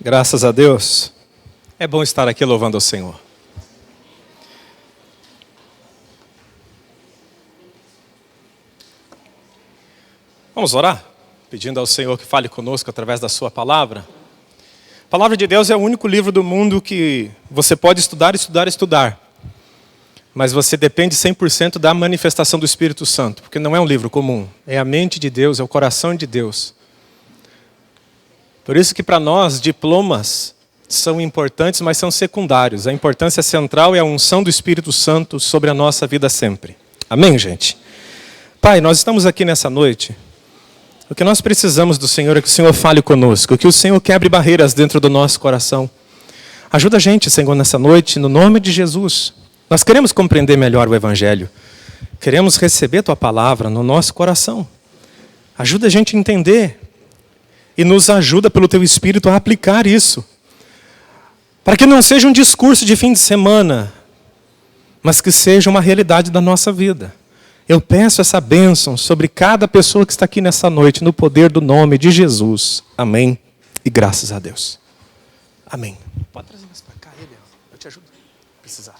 Graças a Deus. É bom estar aqui louvando ao Senhor. Vamos orar? Pedindo ao Senhor que fale conosco através da sua palavra. A palavra de Deus é o único livro do mundo que você pode estudar. Mas você depende 100% da manifestação do Espírito Santo. Porque não é um livro comum. É a mente de Deus, é o coração de Deus. Por isso que para nós, diplomas são importantes, mas são secundários. A importância central é a unção do Espírito Santo sobre a nossa vida sempre. Amém, gente? Pai, nós estamos aqui nessa noite. O que nós precisamos do Senhor é que o Senhor fale conosco, que o Senhor quebre barreiras dentro do nosso coração. Ajuda a gente, Senhor, nessa noite, no nome de Jesus. Nós queremos compreender melhor o Evangelho. Queremos receber a Tua palavra no nosso coração. Ajuda a gente a entender. E nos ajuda pelo Teu Espírito a aplicar isso. Para que não seja um discurso de fim de semana, mas que seja uma realidade da nossa vida. Eu peço essa bênção sobre cada pessoa que está aqui nessa noite, no poder do nome de Jesus. Amém. E graças a Deus. Amém. Pode trazer mais para cá, Eliel. Eu te ajudo. Precisar.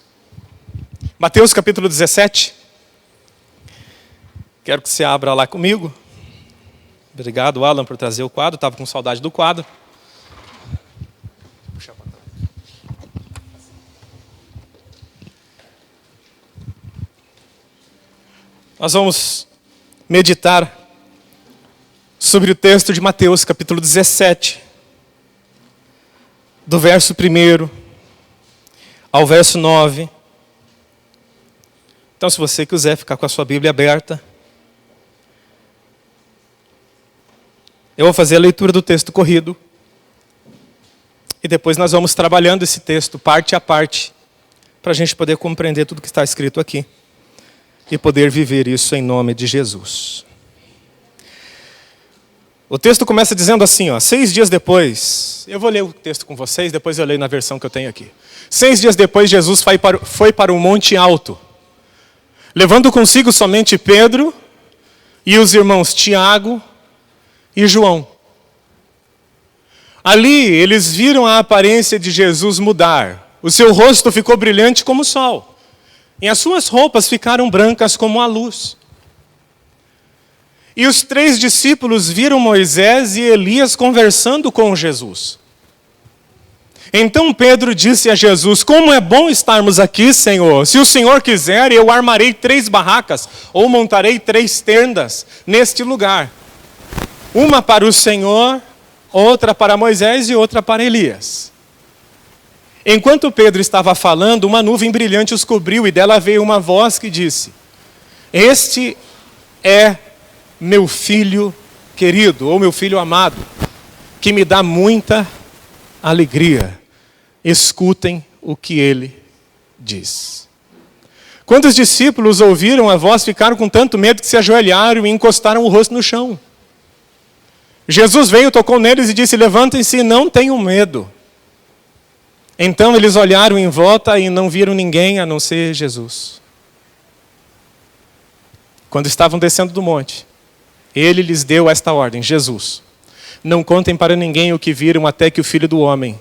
Mateus capítulo 17. Quero que você abra lá comigo. Obrigado, Alan, por trazer o quadro. Estava com saudade do quadro. Puxa para trás. Nós vamos meditar sobre o texto de Mateus, capítulo 17, do verso 1 ao verso 9. Então, se você quiser ficar com a sua Bíblia aberta, eu vou fazer a leitura do texto corrido. E depois nós vamos trabalhando esse texto, parte a parte, para a gente poder compreender tudo que está escrito aqui. E poder viver isso em nome de Jesus. O texto começa dizendo assim, 6 dias depois, eu vou ler o texto com vocês, depois eu leio na versão que eu tenho aqui. 6 dias depois, Jesus foi para um monte alto, levando consigo somente Pedro e os irmãos Tiago e João. Ali eles viram a aparência de Jesus mudar. O seu rosto ficou brilhante como o sol. E as suas roupas ficaram brancas como a luz. E os 3 discípulos viram Moisés e Elias conversando com Jesus. Então Pedro disse a Jesus: como é bom estarmos aqui, Senhor. Se o Senhor quiser, eu armarei 3 barracas, ou montarei 3 tendas neste lugar. Uma para o Senhor, outra para Moisés e outra para Elias. Enquanto Pedro estava falando, uma nuvem brilhante os cobriu e dela veio uma voz que disse: este é meu filho querido, ou meu filho amado, que me dá muita alegria. Escutem o que ele diz. Quando os discípulos ouviram a voz, ficaram com tanto medo que se ajoelharam e encostaram o rosto no chão. Jesus veio, tocou neles e disse: levantem-se e não tenham medo. Então eles olharam em volta e não viram ninguém a não ser Jesus. Quando estavam descendo do monte, ele lhes deu esta ordem: Jesus, não contem para ninguém o que viram até que o Filho do Homem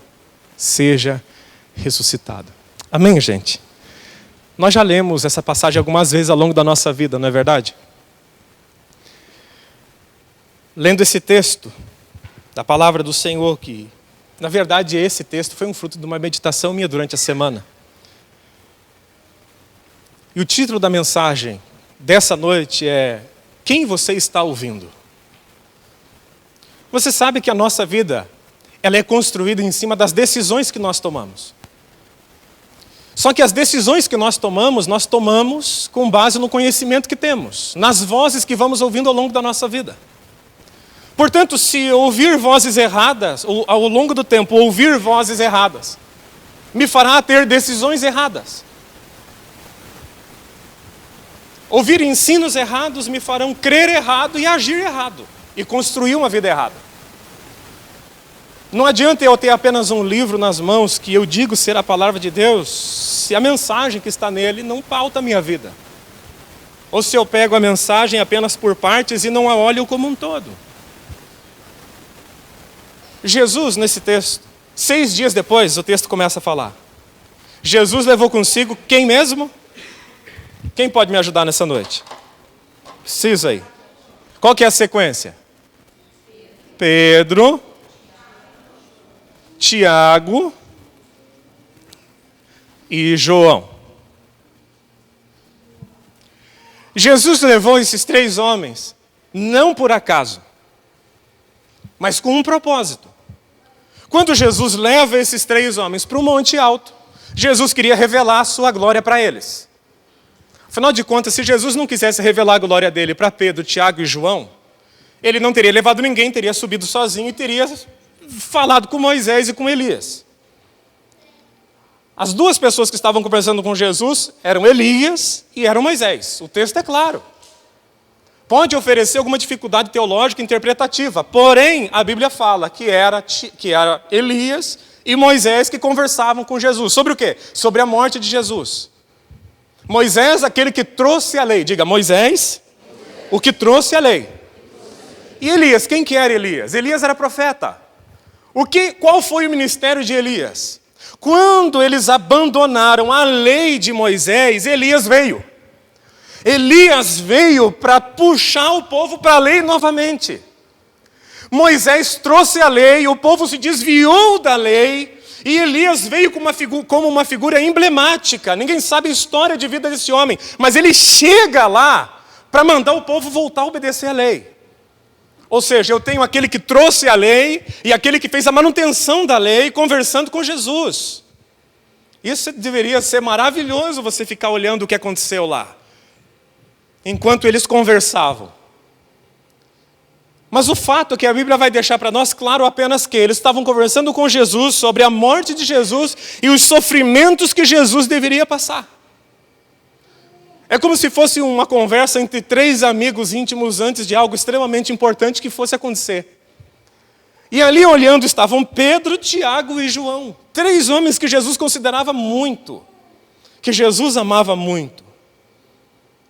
seja ressuscitado. Amém, gente? Nós já lemos essa passagem algumas vezes ao longo da nossa vida, não é verdade? Lendo esse texto da palavra do Senhor, que na verdade esse texto foi um fruto de uma meditação minha durante a semana. E o título da mensagem dessa noite é: quem você está ouvindo? Você sabe que a nossa vida, ela é construída em cima das decisões que nós tomamos. Só que as decisões que nós tomamos com base no conhecimento que temos, nas vozes que vamos ouvindo ao longo da nossa vida. Portanto, se ouvir vozes erradas, ou ao longo do tempo ouvir vozes erradas, me fará ter decisões erradas. Ouvir ensinos errados me farão crer errado e agir errado, e construir uma vida errada. Não adianta eu ter apenas um livro nas mãos que eu digo ser a palavra de Deus, se a mensagem que está nele não pauta a minha vida. Ou se eu pego a mensagem apenas por partes e não a olho como um todo. Jesus, nesse texto, 6 dias depois, o texto começa a falar. Jesus levou consigo quem mesmo? Quem pode me ajudar nessa noite? Preciso aí. Qual que é a sequência? Pedro, Tiago e João. Jesus levou esses 3 homens, não por acaso, mas com um propósito. Quando Jesus leva esses 3 homens para o Monte Alto, Jesus queria revelar a sua glória para eles. Afinal de contas, se Jesus não quisesse revelar a glória dele para Pedro, Tiago e João, ele não teria levado ninguém, teria subido sozinho e teria falado com Moisés e com Elias. As 2 pessoas que estavam conversando com Jesus eram Elias e eram Moisés. O texto é claro. Pode oferecer alguma dificuldade teológica interpretativa, porém, a Bíblia fala que era Elias e Moisés que conversavam com Jesus. Sobre o quê? Sobre a morte de Jesus. Moisés, aquele que trouxe a lei. Diga, Moisés, o que trouxe a lei. E Elias, quem que era Elias? Elias era profeta. Qual foi o ministério de Elias? Quando eles abandonaram a lei de Moisés, Elias veio. Elias veio para puxar o povo para a lei novamente. Moisés trouxe a lei, o povo se desviou da lei, e Elias veio como uma figura emblemática. Ninguém sabe a história de vida desse homem, mas ele chega lá para mandar o povo voltar a obedecer a lei. Ou seja, eu tenho aquele que trouxe a lei e aquele que fez a manutenção da lei conversando com Jesus. Isso deveria ser maravilhoso, você ficar olhando o que aconteceu lá, enquanto eles conversavam. Mas o fato é que a Bíblia vai deixar para nós claro apenas que eles estavam conversando com Jesus sobre a morte de Jesus e os sofrimentos que Jesus deveria passar. É como se fosse uma conversa entre 3 amigos íntimos antes de algo extremamente importante que fosse acontecer. E ali olhando estavam Pedro, Tiago e João. 3 homens que Jesus considerava muito, que Jesus amava muito.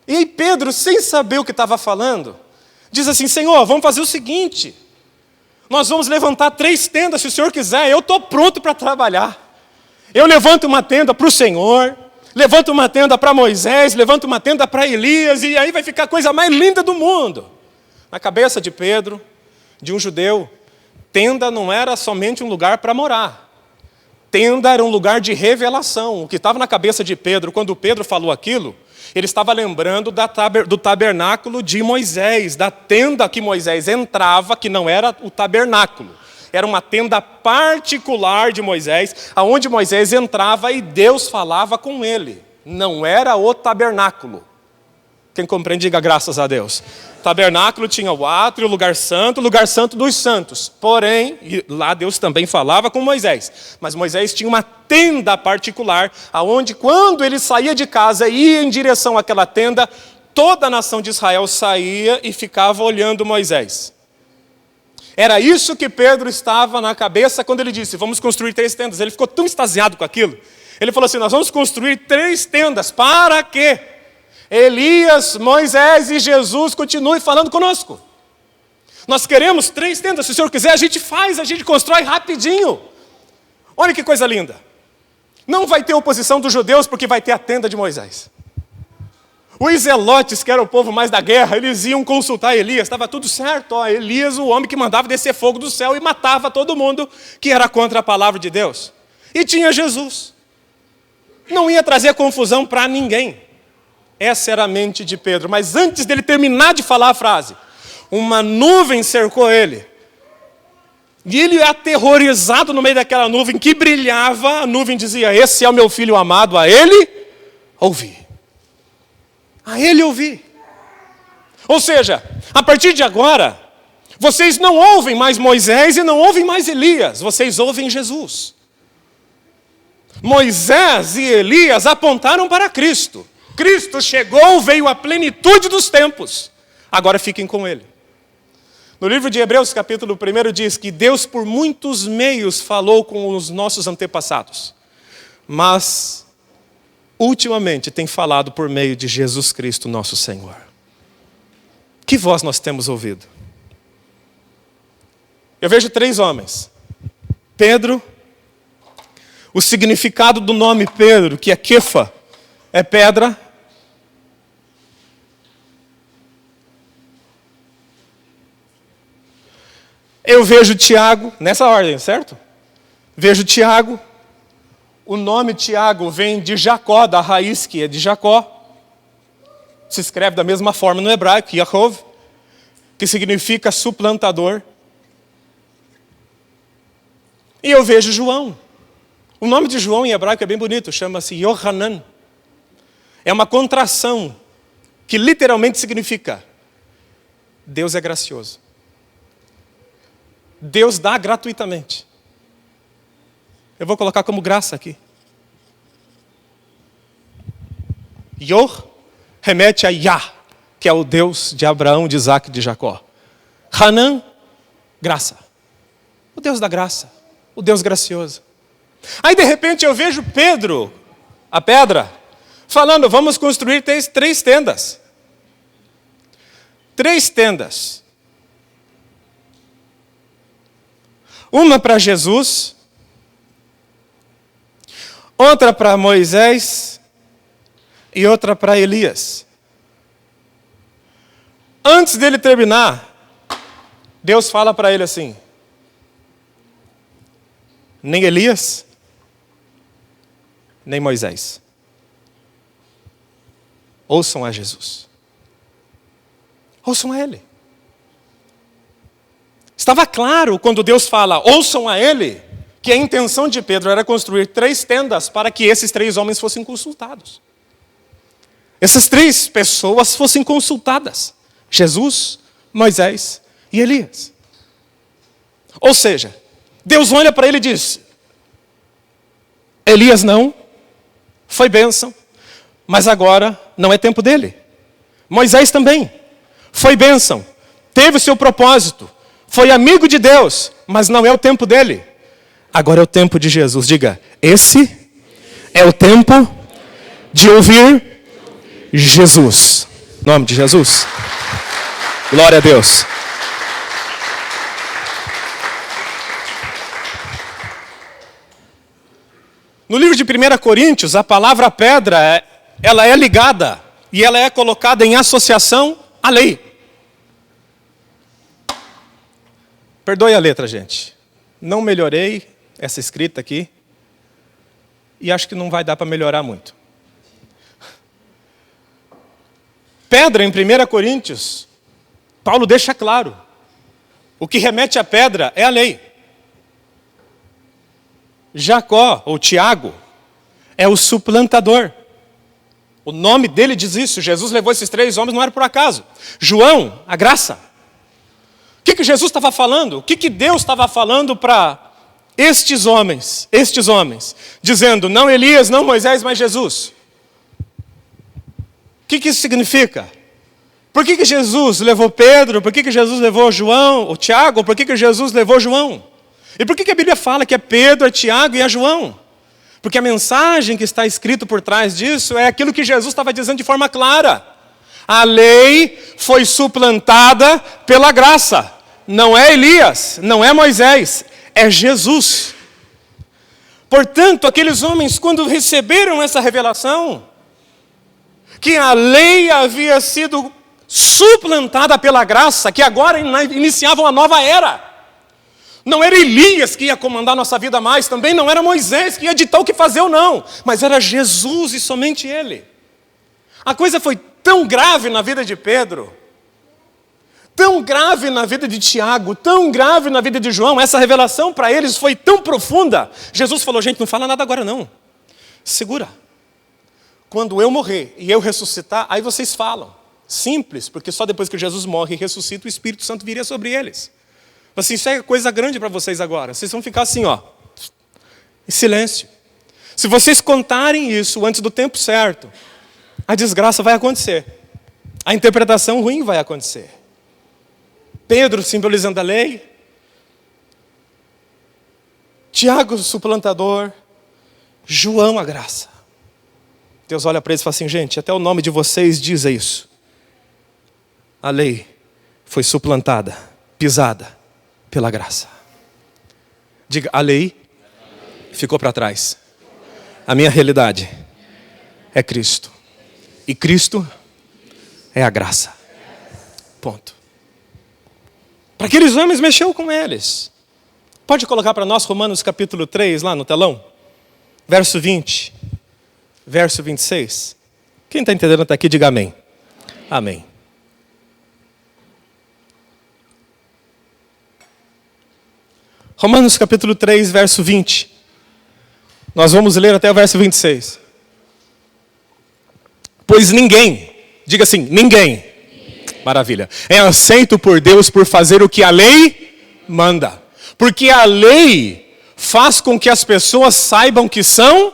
E aí Pedro, sem saber o que estava falando, diz assim, Senhor, vamos fazer o seguinte, nós vamos levantar 3 tendas, se o Senhor quiser, eu estou pronto para trabalhar. Eu levanto uma tenda para o Senhor, levanto uma tenda para Moisés, levanto uma tenda para Elias, e aí vai ficar a coisa mais linda do mundo. Na cabeça de Pedro, de um judeu, tenda não era somente um lugar para morar. Tenda era um lugar de revelação. O que estava na cabeça de Pedro, quando Pedro falou aquilo, ele estava lembrando do tabernáculo de Moisés, da tenda que Moisés entrava, que não era o tabernáculo. Era uma tenda particular de Moisés, aonde Moisés entrava e Deus falava com ele. Não era o tabernáculo. Quem compreende, diga graças a Deus. O tabernáculo tinha o átrio, o lugar santo dos santos. Porém, lá Deus também falava com Moisés. Mas Moisés tinha uma tenda particular, aonde quando ele saía de casa e ia em direção àquela tenda, toda a nação de Israel saía e ficava olhando Moisés. Era isso que Pedro estava na cabeça quando ele disse, vamos construir 3 tendas. Ele ficou tão extasiado com aquilo. Ele falou assim, nós vamos construir 3 tendas. Para quê? Elias, Moisés e Jesus continuem falando conosco. Nós queremos 3 tendas. Se o Senhor quiser, a gente faz, a gente constrói rapidinho. Olha que coisa linda. Não vai ter oposição dos judeus porque vai ter a tenda de Moisés. Os zelotes, que era o povo mais da guerra, eles iam consultar Elias, estava tudo certo. Ó, Elias, o homem que mandava descer fogo do céu e matava todo mundo que era contra a palavra de Deus. E tinha Jesus. Não ia trazer confusão para ninguém. Essa era a mente de Pedro. Mas antes dele terminar de falar a frase, uma nuvem cercou ele. E ele, aterrorizado no meio daquela nuvem que brilhava, a nuvem dizia, esse é o meu filho amado, a ele ouvi. A ele ouvi. Ou seja, a partir de agora, vocês não ouvem mais Moisés e não ouvem mais Elias, vocês ouvem Jesus. Moisés e Elias apontaram para Cristo. Cristo chegou, veio à plenitude dos tempos. Agora fiquem com ele. No livro de Hebreus, capítulo 1, diz que Deus por muitos meios falou com os nossos antepassados. Mas, ultimamente, tem falado por meio de Jesus Cristo, nosso Senhor. Que voz nós temos ouvido? Eu vejo 3 homens. Pedro, O significado do nome Pedro, que é Kefa, é pedra. Eu vejo Tiago, nessa ordem, certo? Vejo Tiago. O nome Tiago vem de Jacó, da raiz que é de Jacó. Se escreve da mesma forma no hebraico, Yaakov, que significa suplantador. E eu vejo João. O nome de João em hebraico é bem bonito, chama-se Yohanan. É uma contração que literalmente significa Deus é gracioso. Deus dá gratuitamente. Eu vou colocar como graça aqui. Yor remete a Yah, que é o Deus de Abraão, de Isaac e de Jacó. Hanan, graça. O Deus da graça. O Deus gracioso. Aí de repente eu vejo Pedro, a pedra, falando, vamos construir três tendas. 3 tendas. Uma para Jesus, outra para Moisés e outra para Elias. Antes dele terminar, Deus fala para ele assim, nem Elias, nem Moisés ouçam a Jesus. Ouçam a Ele. Estava claro quando Deus fala, ouçam a Ele, que a intenção de Pedro era construir 3 tendas para que esses 3 homens fossem consultados. Essas 3 pessoas fossem consultadas. Jesus, Moisés e Elias. Ou seja, Deus olha para ele e diz, Elias não, foi bênção, mas agora não é tempo dele. Moisés também, foi bênção, teve o seu propósito, foi amigo de Deus, mas não é o tempo dele. Agora é o tempo de Jesus. Diga, esse é o tempo de ouvir Jesus. Em nome de Jesus. Glória a Deus. No livro de 1 Coríntios, a palavra pedra, ela é ligada e ela é colocada em associação à lei. Perdoe a letra, gente. Não melhorei essa escrita aqui e acho que não vai dar para melhorar muito. Pedra, em 1 Coríntios, Paulo deixa claro, o que remete à pedra é a lei. Jacó, ou Tiago, é o suplantador. O nome dele diz isso. Jesus levou esses 3 homens, não era por acaso. João, a graça. O que Jesus estava falando? O que Deus estava falando para estes homens? Dizendo, não Elias, não Moisés, mas Jesus. O que isso significa? Por que Jesus levou Pedro? Por que Jesus levou João, ou Tiago? Por que Jesus levou João? E por que a Bíblia fala que é Pedro, é Tiago e é João? Porque a mensagem que está escrito por trás disso é aquilo que Jesus estava dizendo de forma clara. A lei foi suplantada pela graça. Não é Elias, não é Moisés, é Jesus. Portanto, aqueles homens, quando receberam essa revelação, que a lei havia sido suplantada pela graça, que agora iniciava uma nova era. Não era Elias que ia comandar nossa vida mais, também não era Moisés que ia ditar o que fazer ou não, mas era Jesus e somente Ele. A coisa foi tão grave na vida de Pedro, tão grave na vida de Tiago, tão grave na vida de João, essa revelação para eles foi tão profunda. Jesus falou, gente, não fala nada agora não, segura. Quando eu morrer e eu ressuscitar, aí vocês falam. Simples, porque só depois que Jesus morre e ressuscita, o Espírito Santo viria sobre eles. Assim, isso é coisa grande para vocês agora. Vocês vão ficar assim, ó, em silêncio. Se vocês contarem isso antes do tempo certo, a desgraça vai acontecer. A interpretação ruim vai acontecer. Pedro simbolizando a lei. Tiago, suplantador. João, a graça. Deus olha para eles e fala assim, gente, até o nome de vocês diz isso. A lei foi suplantada, pisada pela graça. Diga, a lei ficou para trás. A minha realidade é Cristo. E Cristo é a graça. Ponto. Para aqueles homens, mexeu com eles. Pode colocar para nós Romanos capítulo 3 lá no telão? Verso 20. Verso 26. Quem está entendendo até aqui, diga amém. Amém. Romanos capítulo 3, verso 20. Nós vamos ler até o verso 26. Pois ninguém, diga assim, ninguém. Maravilha. É aceito por Deus por fazer o que a lei manda. Porque a lei faz com que as pessoas saibam que são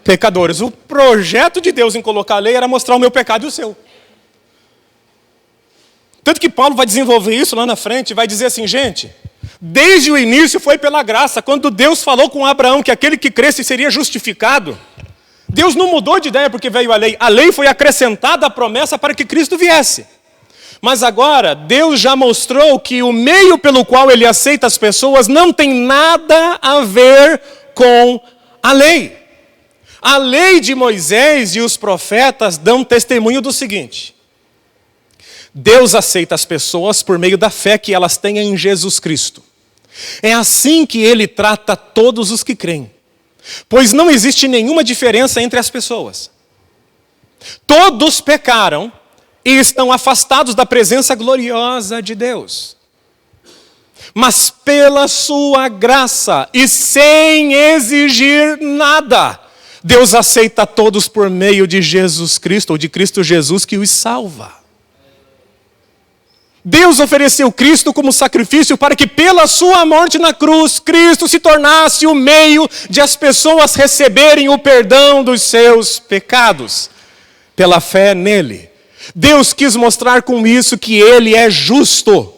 pecadores. O projeto de Deus em colocar a lei era mostrar o meu pecado e o seu. Tanto que Paulo vai desenvolver isso lá na frente, vai dizer assim, gente, desde o início foi pela graça. Quando Deus falou com Abraão que aquele que cresce seria justificado, Deus não mudou de ideia porque veio a lei. A lei foi acrescentada à promessa para que Cristo viesse. Mas agora, Deus já mostrou que o meio pelo qual Ele aceita as pessoas não tem nada a ver com a lei. A lei de Moisés e os profetas dão testemunho do seguinte: Deus aceita as pessoas por meio da fé que elas têm em Jesus Cristo. É assim que Ele trata todos os que creem. Pois não existe nenhuma diferença entre as pessoas. Todos pecaram e estão afastados da presença gloriosa de Deus. Mas pela sua graça e sem exigir nada, Deus aceita todos por meio de Jesus Cristo, ou de Cristo Jesus que os salva. Deus ofereceu Cristo como sacrifício para que pela sua morte na cruz, Cristo se tornasse o meio de as pessoas receberem o perdão dos seus pecados, pela fé nele. Deus quis mostrar com isso que Ele é justo.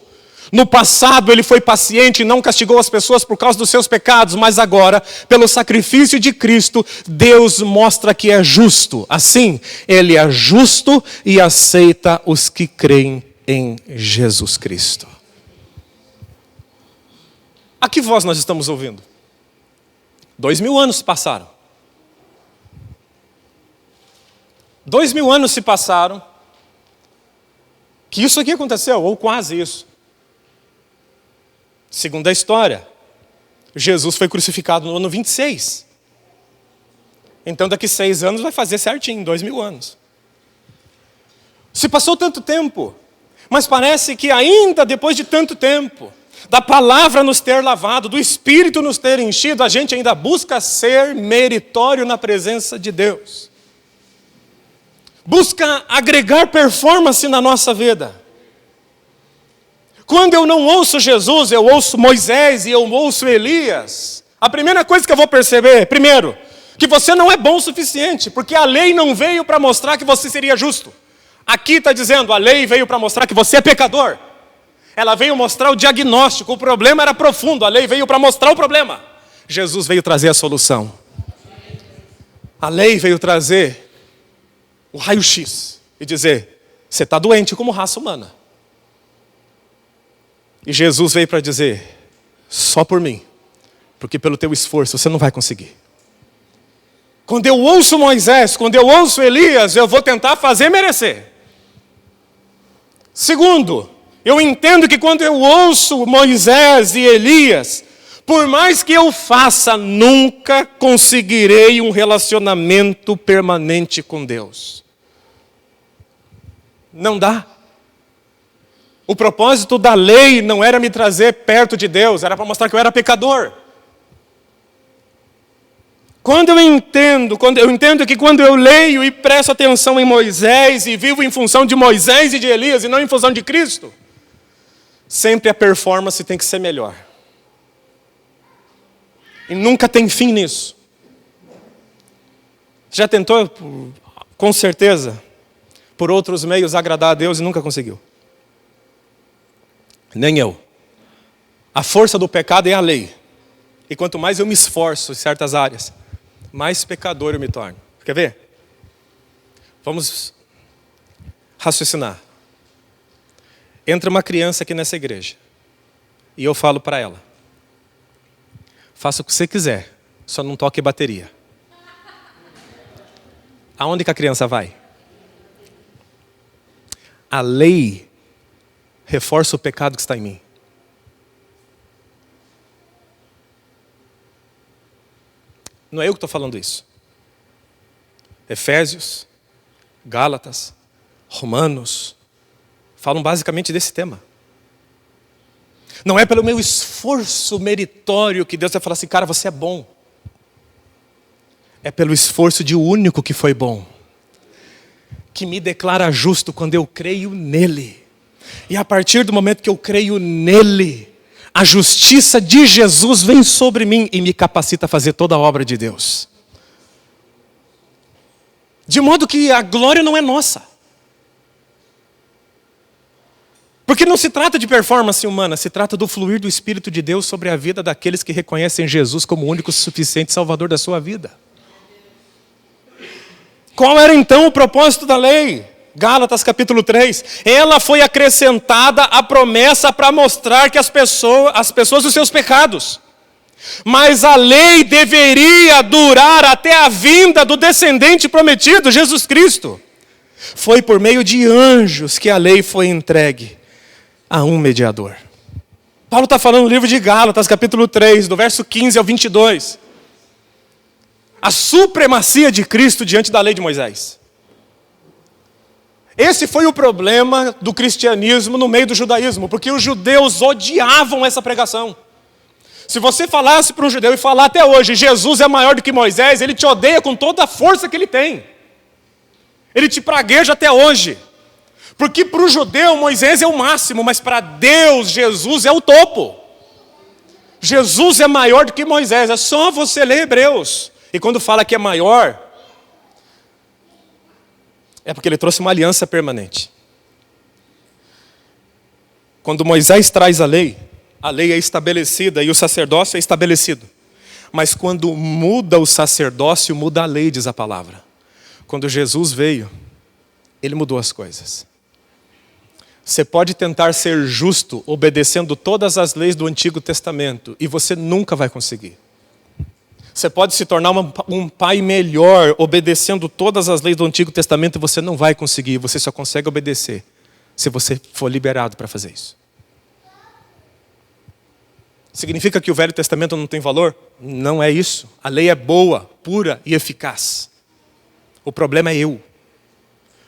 No passado Ele foi paciente e não castigou as pessoas por causa dos seus pecados, mas agora, pelo sacrifício de Cristo, Deus mostra que é justo. Assim, Ele é justo e aceita os que creem em Jesus Cristo. A que voz nós estamos ouvindo? 2000 anos se passaram. 2000 anos se passaram que isso aqui aconteceu, ou quase isso. Segundo a história, Jesus foi crucificado no ano 26. Então daqui 6 anos vai fazer certinho, 2000 anos. Se passou tanto tempo, mas parece que ainda depois de tanto tempo, da palavra nos ter lavado, do Espírito nos ter enchido, a gente ainda busca ser meritório na presença de Deus. Busca agregar performance na nossa vida. Quando eu não ouço Jesus, eu ouço Moisés e eu ouço Elias. A primeira coisa que eu vou perceber, primeiro, que você não é bom o suficiente, porque a lei não veio para mostrar que você seria justo. Aqui está dizendo, a lei veio para mostrar que você é pecador. Ela veio mostrar o diagnóstico, o problema era profundo, a lei veio para mostrar o problema. Jesus veio trazer a solução. A lei veio trazer o raio-x e dizer, você está doente como raça humana. E Jesus veio para dizer, só por mim, porque pelo teu esforço você não vai conseguir. Quando eu ouço Moisés, quando eu ouço Elias, eu vou tentar fazer merecer. Segundo, eu entendo que quando eu ouço Moisés e Elias, por mais que eu faça, nunca conseguirei um relacionamento permanente com Deus. Não dá. O propósito da lei não era me trazer perto de Deus, era para mostrar que eu era pecador. Quando eu entendo que quando eu leio e presto atenção em Moisés e vivo em função de Moisés e de Elias e não em função de Cristo, sempre a performance tem que ser melhor. E nunca tem fim nisso. Já tentou, com certeza, por outros meios agradar a Deus e nunca conseguiu. Nem eu. A força do pecado é a lei. E quanto mais eu me esforço em certas áreas, mais pecador eu me torno. Quer ver? Vamos raciocinar. Entra uma criança aqui nessa igreja. E eu falo para ela, faça o que você quiser, só não toque bateria. aonde que a criança vai? A lei reforça o pecado que está em mim. Não é eu que estou falando isso. Efésios, Gálatas, Romanos, falam basicamente desse tema. Não é pelo meu esforço meritório que Deus vai falar assim, cara, você é bom. É pelo esforço de o único que foi bom, que me declara justo quando eu creio nele. E a partir do momento que eu creio nele, a justiça de Jesus vem sobre mim e me capacita a fazer toda a obra de Deus. De modo que a glória não é nossa. Porque não se trata de performance humana, se trata do fluir do Espírito de Deus sobre a vida daqueles que reconhecem Jesus como o único e suficiente Salvador da sua vida. Qual era então o propósito da lei? Gálatas capítulo 3. Ela foi acrescentada à promessa para mostrar que as pessoas os seus pecados. Mas a lei deveria durar até a vinda do descendente prometido, Jesus Cristo. Foi por meio de anjos que a lei foi entregue a um mediador. Paulo está falando no livro de Gálatas, capítulo 3, do verso 15 ao 22. A supremacia de Cristo diante da lei de Moisés. Esse foi o problema do cristianismo no meio do judaísmo, porque os judeus odiavam essa pregação. Se você falasse para um judeu e falar até hoje, Jesus é maior do que Moisés, ele te odeia com toda a força que ele tem. Ele te pragueja até hoje. Porque para o judeu Moisés é o máximo, mas para Deus Jesus é o topo. Jesus é maior do que Moisés, é só você ler Hebreus. E quando fala que é maior, é porque ele trouxe uma aliança permanente. Quando Moisés traz a lei é estabelecida e o sacerdócio é estabelecido. Mas quando muda o sacerdócio, muda a lei, diz a palavra. Quando Jesus veio, ele mudou as coisas. Você pode tentar ser justo obedecendo todas as leis do Antigo Testamento e você nunca vai conseguir. Você pode se tornar um pai melhor obedecendo todas as leis do Antigo Testamento e você não vai conseguir. Você só consegue obedecer se você for liberado para fazer isso. Significa que o Velho Testamento não tem valor? Não é isso. A lei é boa, pura e eficaz. O problema é eu.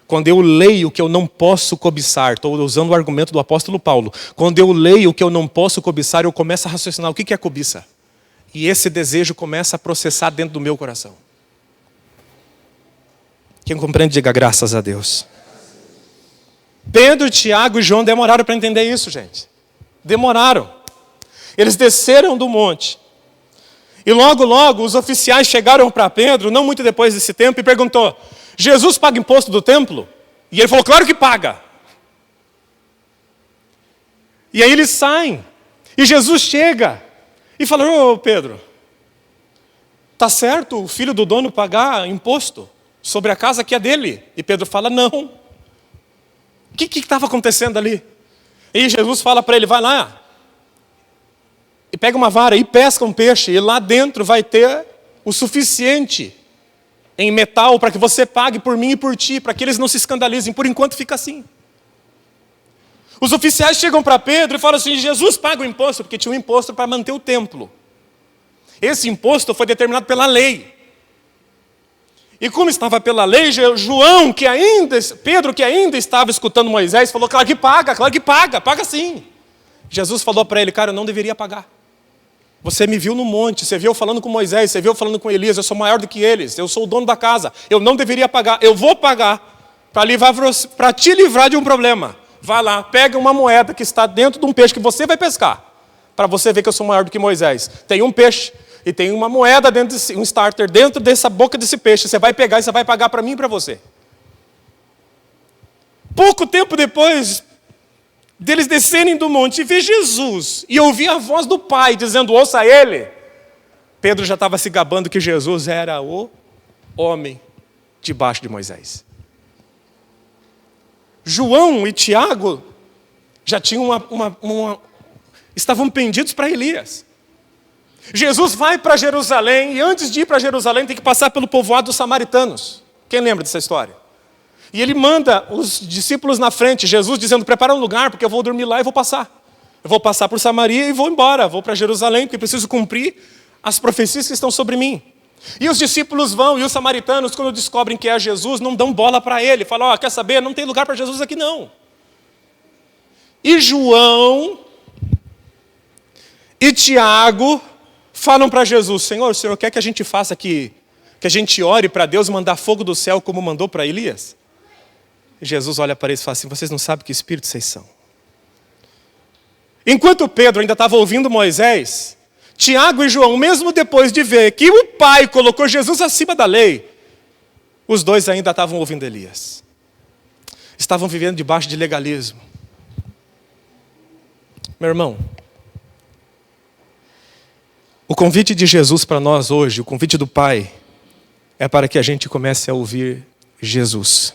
Quando eu leio que eu não posso cobiçar, estou usando o argumento do apóstolo Paulo. Quando eu leio que eu não posso cobiçar, eu começo a raciocinar o que é cobiça. E esse desejo começa a processar dentro do meu coração. Quem compreende, diga graças a Deus. Pedro, Tiago e João demoraram para entender isso, gente. Demoraram. Eles desceram do monte. E logo os oficiais chegaram para Pedro, não muito depois desse tempo, e perguntou: Jesus paga imposto do templo? E ele falou: claro que paga. E aí eles saem. E Jesus chega e fala: ô Pedro, tá certo o filho do dono pagar imposto sobre a casa que é dele? E Pedro fala: não. O que estava acontecendo ali? E Jesus fala para ele: vai lá e pega uma vara e pesca um peixe, e lá dentro vai ter o suficiente em metal para que você pague por mim e por ti, para que eles não se escandalizem. Por enquanto fica assim. Os oficiais chegam para Pedro e falam assim: Jesus paga o imposto, porque tinha um imposto para manter o templo. Esse imposto foi determinado pela lei. E como estava pela lei, Pedro, que ainda estava escutando Moisés, falou: claro que paga sim. Jesus falou para ele: cara, eu não deveria pagar. Você me viu no monte, você viu eu falando com Moisés, você viu eu falando com Elias, eu sou maior do que eles, eu sou o dono da casa, eu não deveria pagar, eu vou pagar para te livrar de um problema. Vai lá, pega uma moeda que está dentro de um peixe que você vai pescar, para você ver que eu sou maior do que Moisés. Tem um peixe e tem uma moeda dentro um starter dentro dessa boca desse peixe, você vai pegar e você vai pagar para mim e para você. Pouco tempo depois deles descerem do monte e ver Jesus e ouvir a voz do Pai dizendo: ouça ele, Pedro já estava se gabando que Jesus era o homem debaixo de Moisés. João e Tiago já tinham estavam pendidos para Elias. Jesus vai para Jerusalém e antes de ir para Jerusalém tem que passar pelo povoado dos samaritanos, Quem lembra dessa história? E ele manda os discípulos na frente, Jesus dizendo, prepara um lugar, porque eu vou dormir lá e vou passar. Eu vou passar por Samaria e vou embora, vou para Jerusalém, porque preciso cumprir as profecias que estão sobre mim. E os discípulos vão, e os samaritanos, quando descobrem que é Jesus, não dão bola para ele. Falam, quer saber, não tem lugar para Jesus aqui não. E João e Tiago falam para Jesus, Senhor, o Senhor quer que a gente faça aqui, que a gente ore para Deus mandar fogo do céu como mandou para Elias? E Jesus olha para eles e fala assim, vocês não sabem que espírito vocês são. Enquanto Pedro ainda estava ouvindo Moisés, Tiago e João, mesmo depois de ver que o Pai colocou Jesus acima da lei, os dois ainda estavam ouvindo Elias. Estavam vivendo debaixo de legalismo. Meu irmão, o convite de Jesus para nós hoje, o convite do Pai, é para que a gente comece a ouvir Jesus.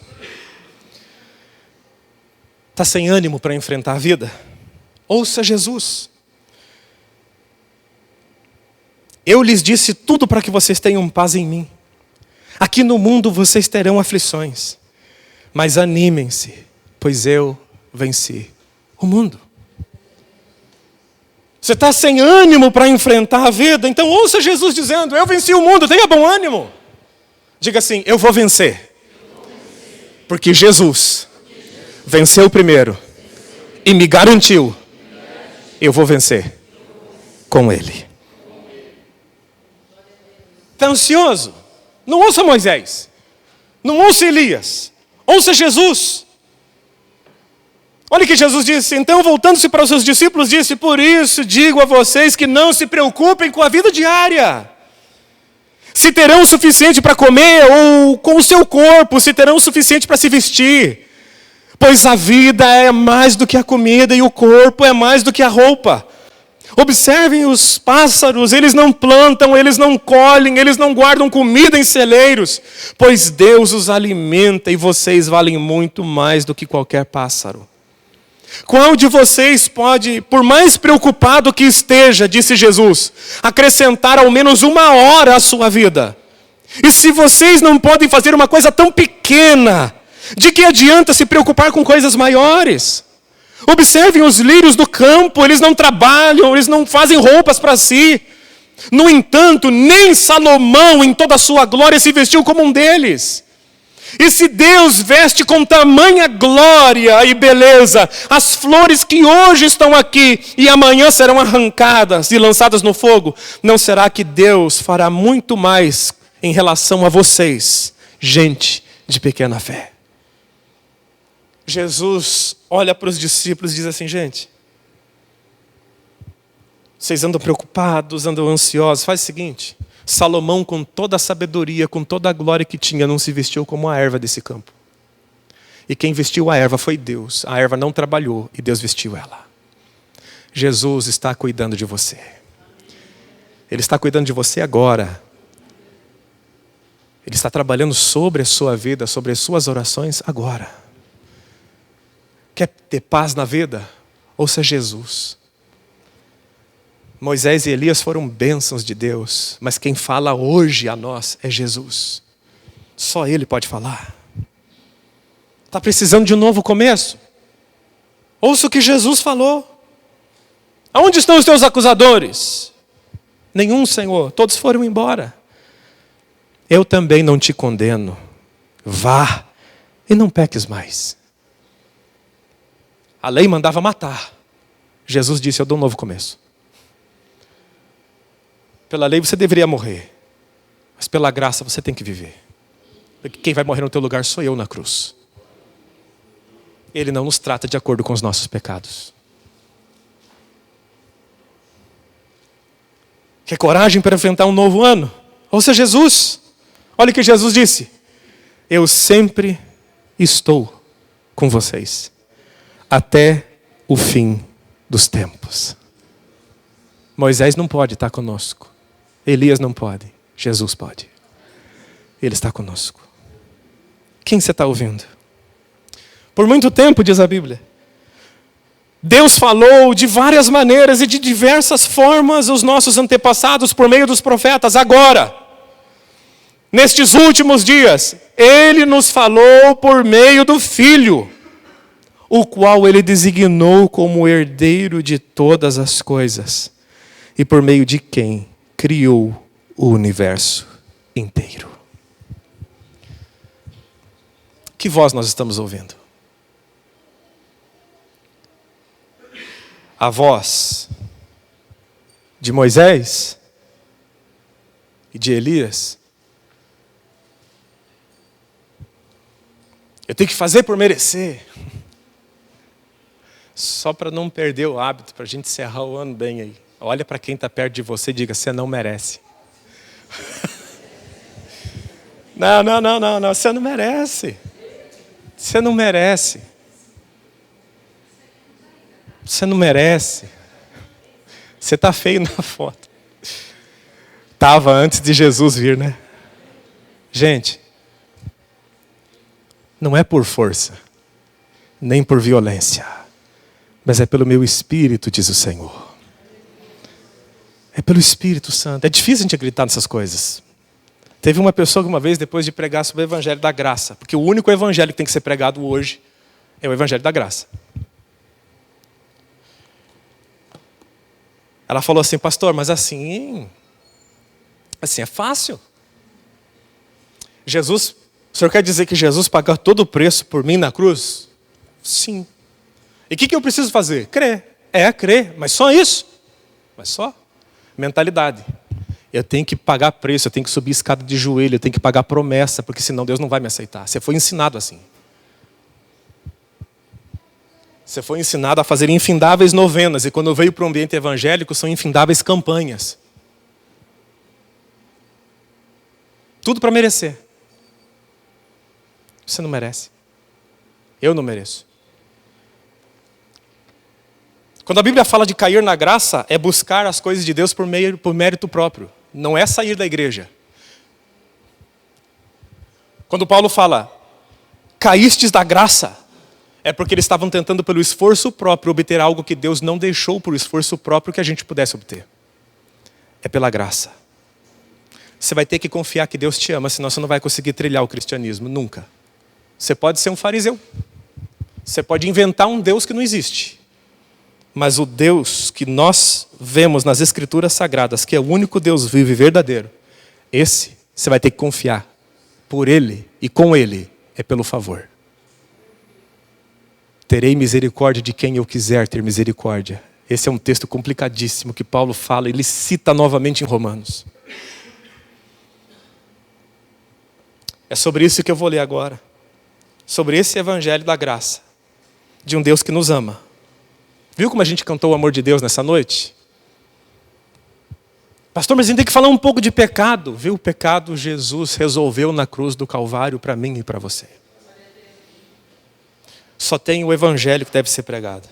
Está sem ânimo para enfrentar a vida? Ouça Jesus. Eu lhes disse tudo para que vocês tenham paz em mim. Aqui no mundo vocês terão aflições, mas animem-se, pois eu venci o mundo. Você está sem ânimo para enfrentar a vida? Então ouça Jesus dizendo, eu venci o mundo, tenha bom ânimo. Diga assim, eu vou vencer. Porque Jesus venceu primeiro e me garantiu, eu vou vencer com Ele. Está ansioso? Não ouça Moisés. Não ouça Elias. Ouça Jesus. Olha o que Jesus disse. Então, voltando-se para os seus discípulos, disse, por isso digo a vocês que não se preocupem com a vida diária. Se terão o suficiente para comer, ou com o seu corpo, se terão o suficiente para se vestir. Pois a vida é mais do que a comida e o corpo é mais do que a roupa. Observem os pássaros, eles não plantam, eles não colhem, eles não guardam comida em celeiros, pois Deus os alimenta e vocês valem muito mais do que qualquer pássaro. Qual de vocês pode, por mais preocupado que esteja, disse Jesus, acrescentar ao menos 1 hora à sua vida? E se vocês não podem fazer uma coisa tão pequena, de que adianta se preocupar com coisas maiores? Observem os lírios do campo, eles não trabalham, eles não fazem roupas para si. No entanto, nem Salomão em toda a sua glória se vestiu como um deles. E se Deus veste com tamanha glória e beleza as flores que hoje estão aqui e amanhã serão arrancadas e lançadas no fogo, não será que Deus fará muito mais em relação a vocês, gente de pequena fé? Jesus olha para os discípulos e diz assim, gente, vocês andam preocupados, andam ansiosos, faz o seguinte, Salomão com toda a sabedoria, com toda a glória que tinha, não se vestiu como a erva desse campo. E quem vestiu a erva foi Deus, a erva não trabalhou e Deus vestiu ela. Jesus está cuidando de você. Ele está cuidando de você agora. Ele está trabalhando sobre a sua vida, sobre as suas orações agora. Quer ter paz na vida? Ouça Jesus. Moisés e Elias foram bênçãos de Deus, mas quem fala hoje a nós é Jesus. Só Ele pode falar. Está precisando de um novo começo? Ouça o que Jesus falou. Aonde estão os teus acusadores? Nenhum, Senhor, todos foram embora. Eu também não te condeno. Vá e não peques mais. A lei mandava matar. Jesus disse, eu dou um novo começo. Pela lei você deveria morrer. Mas pela graça você tem que viver. Porque quem vai morrer no teu lugar sou eu na cruz. Ele não nos trata de acordo com os nossos pecados. Quer coragem para enfrentar um novo ano? Ouça Jesus. Olha o que Jesus disse. Eu sempre estou com vocês. Até o fim dos tempos. Moisés não pode estar conosco. Elias não pode. Jesus pode. Ele está conosco. Quem você está ouvindo? Por muito tempo, diz a Bíblia, Deus falou de várias maneiras e de diversas formas aos nossos antepassados por meio dos profetas. Agora, nestes últimos dias, Ele nos falou por meio do Filho, o qual Ele designou como herdeiro de todas as coisas, e por meio de quem criou o universo inteiro. Que voz nós estamos ouvindo? A voz de Moisés e de Elias? Eu tenho que fazer por merecer. Só para não perder o hábito, para a gente encerrar o ano bem aí. Olha para quem está perto de você e diga, você não merece. Não, você não merece. Você não merece. Você não merece. Você está feio na foto. Estava antes de Jesus vir, né? Gente, não é por força, nem por violência, mas é pelo meu Espírito, diz o Senhor. É pelo Espírito Santo. É difícil a gente acreditar nessas coisas. Teve uma pessoa que uma vez, depois de pregar sobre o Evangelho da Graça, porque o único Evangelho que tem que ser pregado hoje é o Evangelho da Graça. Ela falou assim, pastor, mas assim é fácil. Jesus, o senhor quer dizer que Jesus pagou todo o preço por mim na cruz? Sim. E o que eu preciso fazer? Crer. Crer, mas só isso? Mas só? Mentalidade. Eu tenho que pagar preço, eu tenho que subir escada de joelho, eu tenho que pagar promessa, porque senão Deus não vai me aceitar. Você foi ensinado assim. Você foi ensinado a fazer infindáveis novenas, e quando veio para o ambiente evangélico, são infindáveis campanhas. Tudo para merecer. Você não merece. Eu não mereço. Quando a Bíblia fala de cair na graça, é buscar as coisas de Deus por mérito próprio. Não é sair da igreja. Quando Paulo fala, caístes da graça, é porque eles estavam tentando pelo esforço próprio obter algo que Deus não deixou por esforço próprio que a gente pudesse obter. É pela graça. Você vai ter que confiar que Deus te ama, senão você não vai conseguir trilhar o cristianismo, nunca. Você pode ser um fariseu. Você pode inventar um Deus que não existe. Mas o Deus que nós vemos nas Escrituras Sagradas, que é o único Deus vivo e verdadeiro, esse você vai ter que confiar. Por Ele e com Ele é pelo favor. Terei misericórdia de quem eu quiser ter misericórdia. Esse é um texto complicadíssimo que Paulo fala, ele cita novamente em Romanos. É sobre isso que eu vou ler agora. Sobre esse evangelho da graça, de um Deus que nos ama. Viu como a gente cantou o amor de Deus nessa noite? Pastor, mas a gente tem que falar um pouco de pecado. Viu? O pecado Jesus resolveu na cruz do Calvário para mim e para você. Só tem o evangelho que deve ser pregado.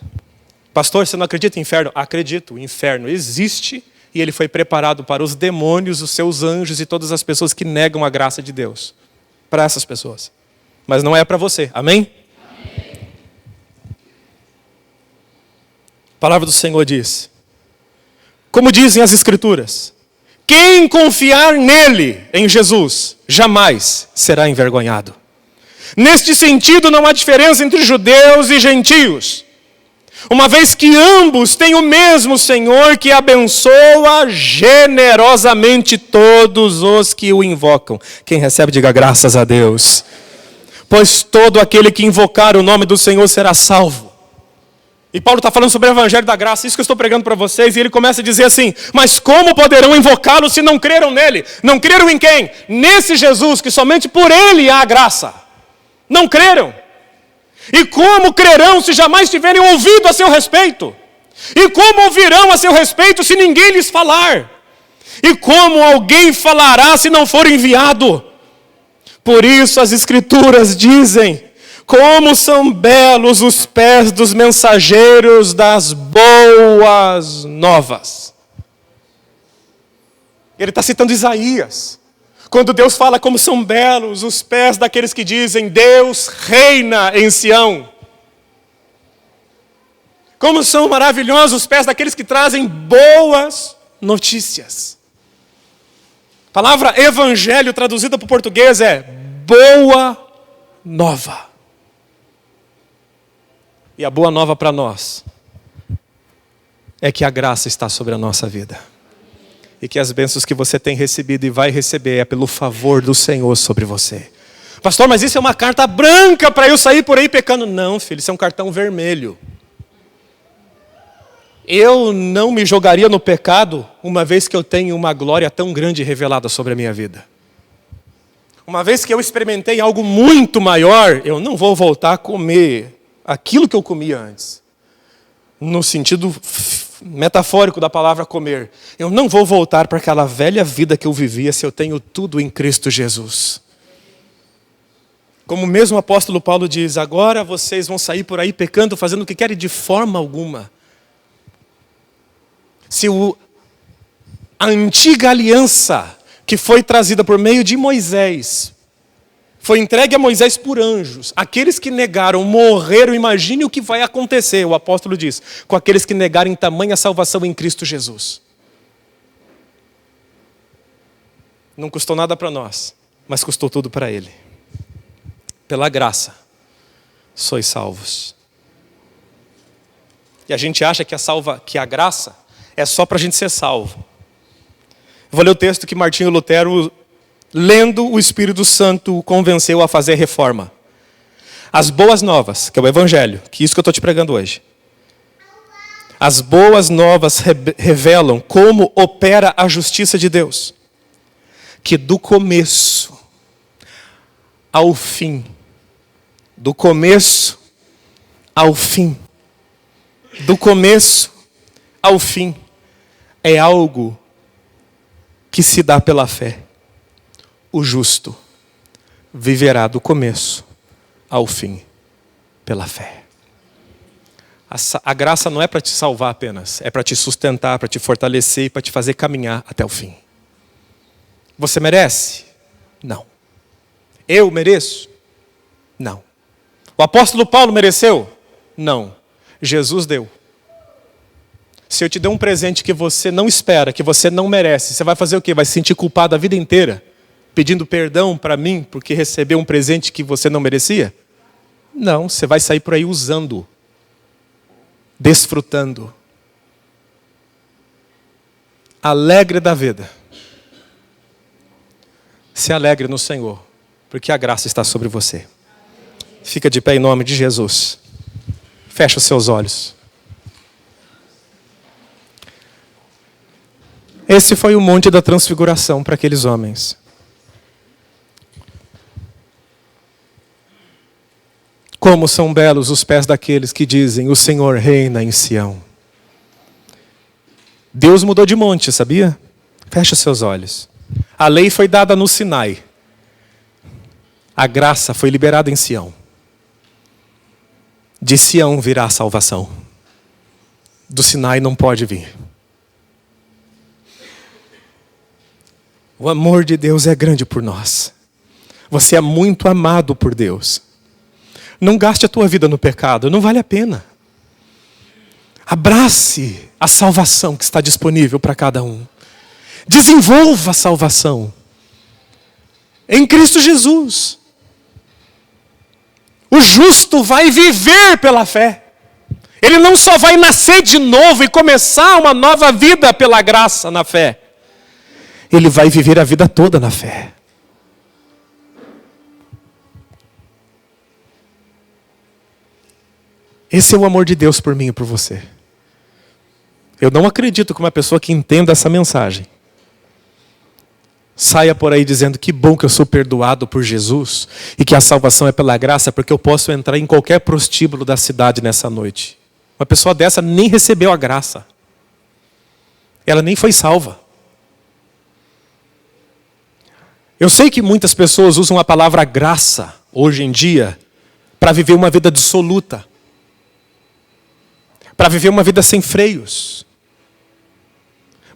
Pastor, você não acredita em inferno? Acredito, o inferno existe e ele foi preparado para os demônios, os seus anjos e todas as pessoas que negam a graça de Deus. Para essas pessoas. Mas não é para você, amém? Amém. A palavra do Senhor diz, como dizem as Escrituras, quem confiar nele, em Jesus, jamais será envergonhado. Neste sentido, não há diferença entre judeus e gentios, uma vez que ambos têm o mesmo Senhor que abençoa generosamente todos os que o invocam. Quem recebe, diga graças a Deus. Pois todo aquele que invocar o nome do Senhor será salvo. E Paulo está falando sobre o evangelho da graça, isso que eu estou pregando para vocês, e ele começa a dizer assim, mas como poderão invocá-lo se não creram nele? Não creram em quem? Nesse Jesus, que somente por ele há graça. Não creram. E como crerão se jamais tiverem ouvido a seu respeito? E como ouvirão a seu respeito se ninguém lhes falar? E como alguém falará se não for enviado? Por isso as Escrituras dizem, como são belos os pés dos mensageiros das boas novas. Ele está citando Isaías. Quando Deus fala como são belos os pés daqueles que dizem, Deus reina em Sião. Como são maravilhosos os pés daqueles que trazem boas notícias. palavra evangelho traduzida para o português é boa nova. E a boa nova para nós é que a graça está sobre a nossa vida. E que as bênçãos que você tem recebido e vai receber é pelo favor do Senhor sobre você. Pastor, mas isso é uma carta branca para eu sair por aí pecando. Não, filho, isso é um cartão vermelho. Eu não me jogaria no pecado uma vez que eu tenho uma glória tão grande revelada sobre a minha vida. Uma vez que eu experimentei algo muito maior, eu não vou voltar a comer aquilo que eu comia antes. No sentido metafórico da palavra comer. Eu não vou voltar para aquela velha vida que eu vivia se eu tenho tudo em Cristo Jesus. Como mesmo o apóstolo Paulo diz, agora vocês vão sair por aí pecando, fazendo o que querem de forma alguma. Se a antiga aliança que foi trazida por meio de Moisés, foi entregue a Moisés por anjos, aqueles que negaram morreram, imagine o que vai acontecer, o apóstolo diz, com aqueles que negarem tamanha salvação em Cristo Jesus. Não custou nada para nós, mas custou tudo para Ele. Pela graça, sois salvos. E a gente acha que a graça é só para a gente ser salvo. Vou ler o texto que Martinho Lutero, lendo o Espírito Santo, o convenceu a fazer reforma. As boas novas, que é o Evangelho, que é isso que eu estou te pregando hoje. As boas novas revelam como opera a justiça de Deus. Que do começo ao fim, do começo ao fim, do começo ao fim, é algo que se dá pela fé. O justo viverá do começo ao fim pela fé. A graça não é para te salvar apenas, é para te sustentar, para te fortalecer e para te fazer caminhar até o fim. Você merece? Não. Eu mereço? Não. O apóstolo Paulo mereceu? Não. Jesus deu. Se eu te der um presente que você não espera, que você não merece, você vai fazer o quê? Vai se sentir culpado a vida inteira? Pedindo perdão para mim porque recebeu um presente que você não merecia? Não, você vai sair por aí usando, desfrutando. Alegre da vida. Se alegre no Senhor, porque a graça está sobre você. Fica de pé em nome de Jesus. Fecha os seus olhos. Esse foi o monte da transfiguração para aqueles homens. Como são belos os pés daqueles que dizem, o Senhor reina em Sião. Deus mudou de monte, sabia? Fecha os seus olhos. A lei foi dada no Sinai. A graça foi liberada em Sião. De Sião virá a salvação. Do Sinai não pode vir. O amor de Deus é grande por nós. Você é muito amado por Deus. Não gaste a tua vida no pecado, não vale a pena. Abrace a salvação que está disponível para cada um. Desenvolva a salvação em Cristo Jesus. O justo vai viver pela fé. Ele não só vai nascer de novo e começar uma nova vida pela graça na fé. Ele vai viver a vida toda na fé. Esse é o amor de Deus por mim e por você. Eu não acredito que uma pessoa que entenda essa mensagem saia por aí dizendo que bom que eu sou perdoado por Jesus e que a salvação é pela graça porque eu posso entrar em qualquer prostíbulo da cidade nessa noite. Uma pessoa dessa nem recebeu a graça. Ela nem foi salva. Eu sei que muitas pessoas usam a palavra graça hoje em dia para viver uma vida dissoluta. Para viver uma vida sem freios.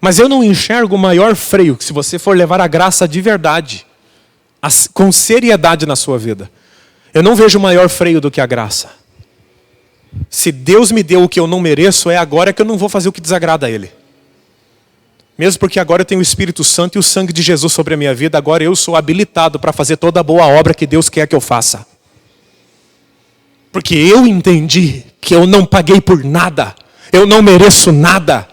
Mas eu não enxergo o maior freio que se você for levar a graça de verdade, com seriedade na sua vida. Eu não vejo maior freio do que a graça. Se Deus me deu o que eu não mereço, é agora que eu não vou fazer o que desagrada a Ele. Mesmo porque agora eu tenho o Espírito Santo e o sangue de Jesus sobre a minha vida, agora eu sou habilitado para fazer toda a boa obra que Deus quer que eu faça. Porque eu entendi que eu não paguei por nada, eu não mereço nada.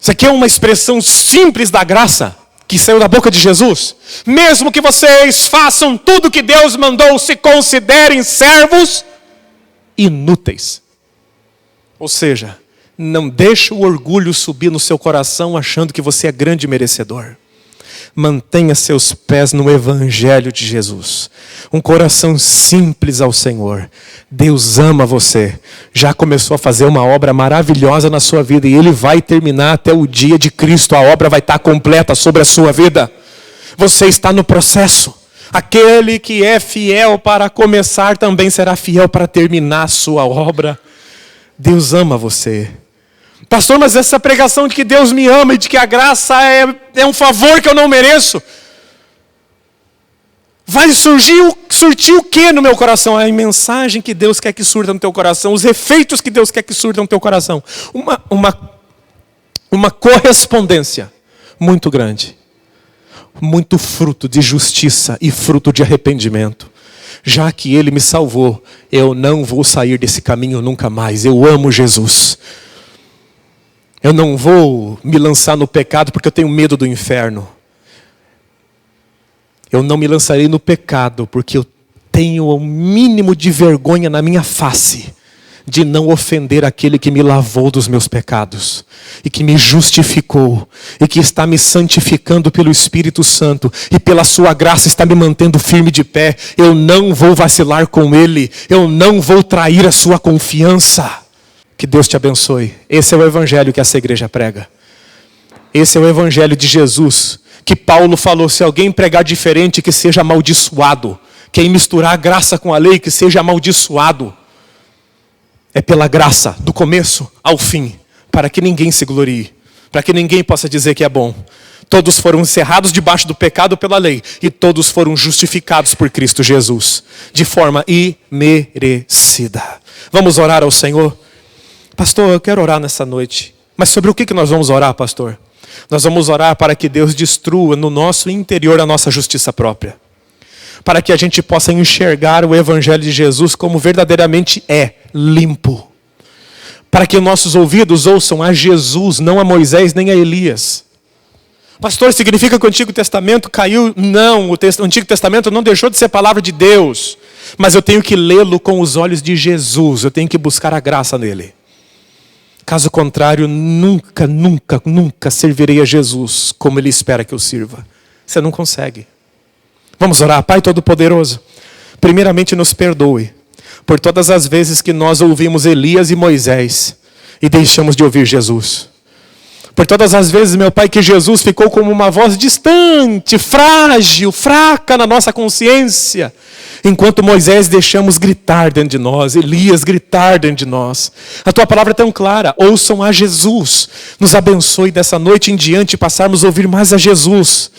Isso aqui é uma expressão simples da graça que saiu da boca de Jesus. Mesmo que vocês façam tudo que Deus mandou, se considerem servos inúteis. Ou seja, não deixe o orgulho subir no seu coração achando que você é grande merecedor. Mantenha seus pés no Evangelho de Jesus. Um coração simples ao Senhor. Deus ama você. Já começou a fazer uma obra maravilhosa na sua vida. E Ele vai terminar até o dia de Cristo. A obra vai estar completa sobre a sua vida. Você está no processo. Aquele que é fiel para começar também será fiel para terminar a sua obra. Deus ama você. Pastor, mas essa pregação de que Deus me ama e de que a graça é um favor que eu não mereço, vai surtir o que no meu coração? A mensagem que Deus quer que surta no teu coração, os efeitos que Deus quer que surta no teu coração. Uma correspondência muito grande, muito fruto de justiça e fruto de arrependimento. Já que Ele me salvou, eu não vou sair desse caminho nunca mais. Eu amo Jesus. Eu não vou me lançar no pecado porque eu tenho medo do inferno. Eu não me lançarei no pecado porque eu tenho o mínimo de vergonha na minha face de não ofender aquele que me lavou dos meus pecados e que me justificou e que está me santificando pelo Espírito Santo e pela sua graça está me mantendo firme de pé. Eu não vou vacilar com Ele. Eu não vou trair a sua confiança. Que Deus te abençoe. Esse é o Evangelho que essa igreja prega. Esse é o Evangelho de Jesus. Que Paulo falou, se alguém pregar diferente, que seja amaldiçoado. Quem misturar a graça com a lei, que seja amaldiçoado. É pela graça, do começo ao fim. Para que ninguém se glorie. Para que ninguém possa dizer que é bom. Todos foram encerrados debaixo do pecado pela lei. E todos foram justificados por Cristo Jesus. De forma imerecida. Vamos orar ao Senhor? Pastor, eu quero orar nessa noite. Mas sobre o que nós vamos orar, pastor? Nós vamos orar para que Deus destrua no nosso interior a nossa justiça própria. Para que a gente possa enxergar o Evangelho de Jesus como verdadeiramente é, limpo. Para que nossos ouvidos ouçam a Jesus, não a Moisés nem a Elias. Pastor, significa que o Antigo Testamento caiu? Não, o Antigo Testamento não deixou de ser palavra de Deus. Mas eu tenho que lê-lo com os olhos de Jesus. Eu tenho que buscar a graça nele. Caso contrário, nunca, nunca, nunca servirei a Jesus como Ele espera que eu sirva. Você não consegue. Vamos orar. Pai Todo-Poderoso, primeiramente nos perdoe por todas as vezes que nós ouvimos Elias e Moisés e deixamos de ouvir Jesus. Por todas as vezes, meu Pai, que Jesus ficou como uma voz distante, frágil, fraca na nossa consciência. Enquanto Moisés deixamos gritar dentro de nós, Elias gritar dentro de nós. A Tua palavra é tão clara, ouçam a Jesus. Nos abençoe dessa noite em diante, passarmos a ouvir mais a Jesus.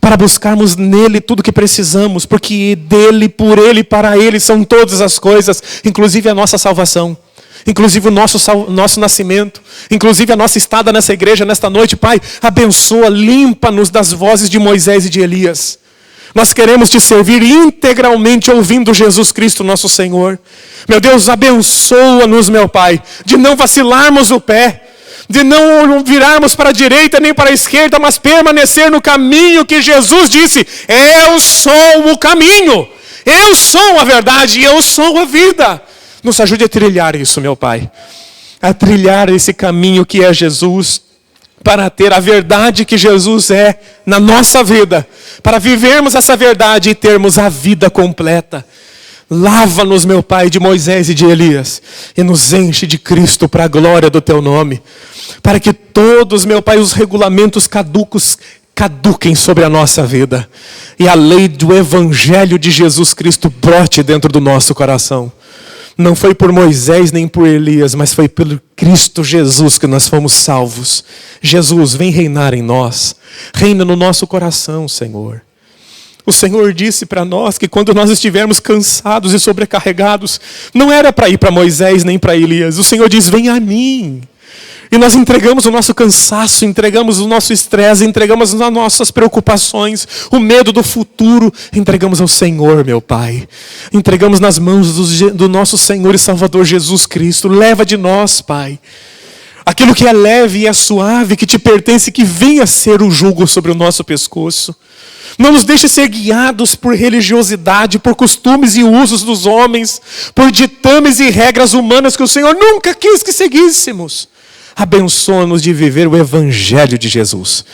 Para buscarmos nele tudo o que precisamos, porque dele, por ele, para ele são todas as coisas, inclusive a nossa salvação. Inclusive o nosso nascimento, inclusive a nossa estada nessa igreja, nesta noite. Pai, abençoa, limpa-nos das vozes de Moisés e de Elias. Nós queremos te servir integralmente ouvindo Jesus Cristo, nosso Senhor. Meu Deus, abençoa-nos, meu Pai, de não vacilarmos o pé, de não virarmos para a direita nem para a esquerda, mas permanecer no caminho que Jesus disse, eu sou o caminho, eu sou a verdade e eu sou a vida. Nos ajude a trilhar isso, meu Pai. A trilhar esse caminho que é Jesus. Para ter a verdade que Jesus é na nossa vida. Para vivermos essa verdade e termos a vida completa. Lava-nos, meu Pai, de Moisés e de Elias. E nos enche de Cristo para a glória do Teu nome. Para que todos, meu Pai, os regulamentos caduquem sobre a nossa vida. E a lei do Evangelho de Jesus Cristo brote dentro do nosso coração. Não foi por Moisés nem por Elias, mas foi pelo Cristo Jesus que nós fomos salvos. Jesus, vem reinar em nós. Reina no nosso coração, Senhor. O Senhor disse para nós que quando nós estivermos cansados e sobrecarregados, não era para ir para Moisés nem para Elias. O Senhor diz, vem a mim. E nós entregamos o nosso cansaço, entregamos o nosso estresse, entregamos as nossas preocupações, o medo do futuro, entregamos ao Senhor, meu Pai. Entregamos nas mãos do nosso Senhor e Salvador Jesus Cristo. Leva de nós, Pai, aquilo que é leve e é suave, que te pertence, que venha ser o jugo sobre o nosso pescoço. Não nos deixe ser guiados por religiosidade, por costumes e usos dos homens, por ditames e regras humanas que o Senhor nunca quis que seguíssemos. Abençoa-nos de viver o Evangelho de Jesus.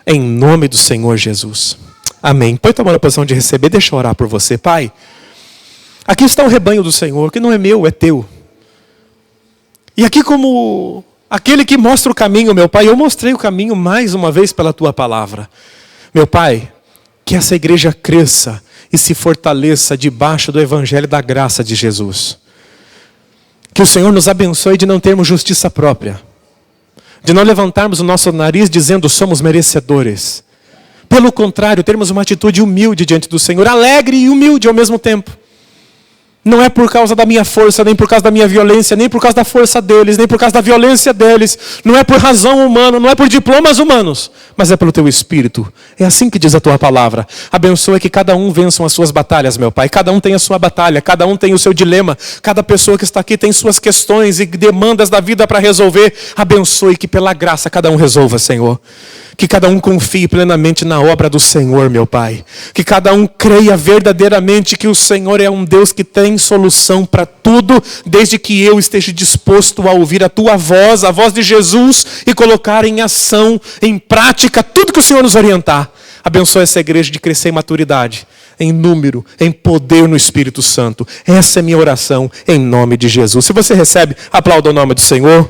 Em nome do Senhor Jesus. Amém. Pode tomar a posição de receber. Deixa eu orar por você, Pai. Aqui está o rebanho do Senhor, que não é meu, é teu. E aqui, como aquele que mostra o caminho, meu Pai, eu mostrei o caminho mais uma vez pela tua palavra. Meu Pai, que essa igreja cresça e se fortaleça debaixo do Evangelho da graça de Jesus. Que o Senhor nos abençoe de não termos justiça própria, de não levantarmos o nosso nariz dizendo somos merecedores. Pelo contrário, termos uma atitude humilde diante do Senhor, alegre e humilde ao mesmo tempo. Não é por causa da minha força, nem por causa da minha violência, nem por causa da força deles, nem por causa da violência deles. Não é por razão humana, não é por diplomas humanos, mas é pelo teu Espírito. É assim que diz a tua palavra. Abençoa que cada um vença as suas batalhas, meu Pai. Cada um tem a sua batalha, cada um tem o seu dilema. Cada pessoa que está aqui tem suas questões e demandas da vida para resolver. Abençoe que pela graça cada um resolva, Senhor. Que cada um confie plenamente na obra do Senhor, meu Pai. Que cada um creia verdadeiramente que o Senhor é um Deus que tem solução para tudo, desde que eu esteja disposto a ouvir a tua voz, a voz de Jesus, e colocar em ação, em prática, tudo que o Senhor nos orientar. Abençoa essa igreja de crescer em maturidade, em número, em poder no Espírito Santo. Essa é minha oração, em nome de Jesus. Se você recebe, aplauda o nome do Senhor.